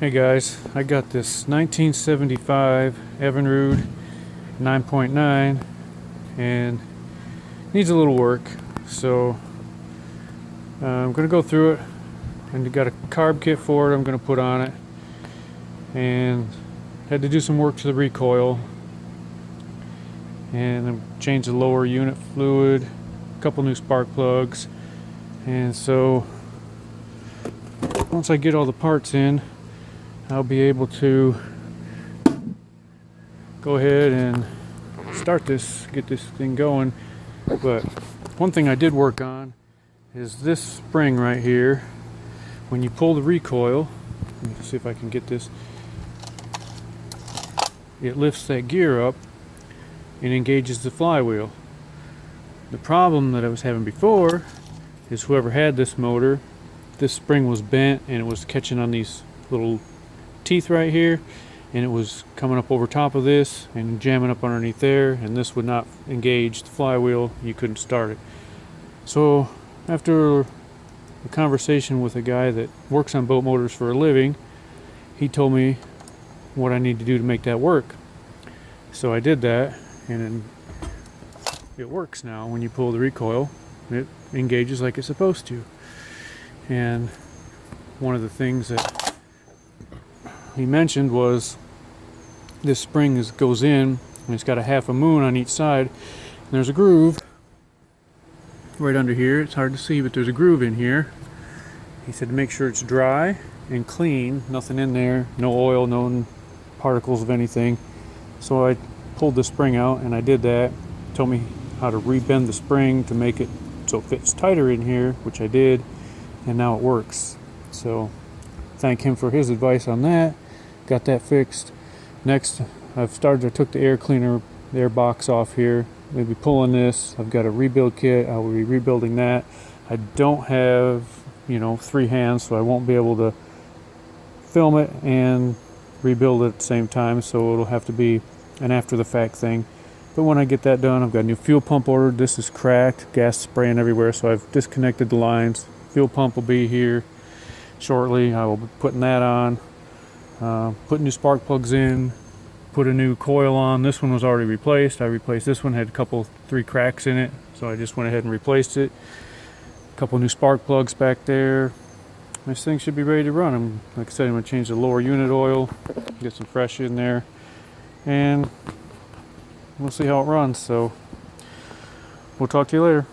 Hey guys, I got this 1975 Evinrude 9.9 and needs a little work, so I'm going to go through it, and got a carb kit for it I'm going to put on it, and had to do some work to the recoil and change the lower unit fluid, a couple new spark plugs, and so once I get all the parts in, I'll be able to go ahead and start this, get this thing going. But one thing I did work on is this spring right here. When you pull the recoil, let me see if I can get this, it lifts that gear up and engages the flywheel. The problem that I was having before is whoever had this motor, this spring was bent and it was catching on these little teeth right here, and it was coming up over top of this and jamming up underneath there, and this would not engage the flywheel. You couldn't start it. So after a conversation with a guy that works on boat motors for a living, he told me what I need to do to make that work. So I did that, and it works now. When you pull the recoil, it engages like it's supposed to. And one of the things that he mentioned was this spring goes in, and it's got a half a moon on each side, and there's a groove right under here. It's hard to see, but there's a groove in here. He said to make sure it's dry and clean, nothing in there, no oil, no particles of anything. So I pulled the spring out, and I did that. He told me how to rebend the spring to make it so it fits tighter in here, which I did, and now it works. So thank him for his advice on that. Got that fixed. Next, I took the air cleaner, the air box off here. Maybe pulling this. I've got a rebuild kit. I will be rebuilding that. I don't have, 3 hands, so I won't be able to film it and rebuild it at the same time, so it'll have to be an after the fact thing. But when I get that done, I've got a new fuel pump ordered. This is cracked, gas spraying everywhere, so I've disconnected the lines. Fuel pump will be here shortly. I will be putting that on, put new spark plugs in, put a new coil on. This one was already replaced. I replaced this one, had 3 cracks in it, so I just went ahead and replaced it. A couple new spark plugs back there. This thing should be ready to run. Like I said, I'm going to change the lower unit oil, get some fresh in there, and we'll see how it runs. So we'll talk to you later.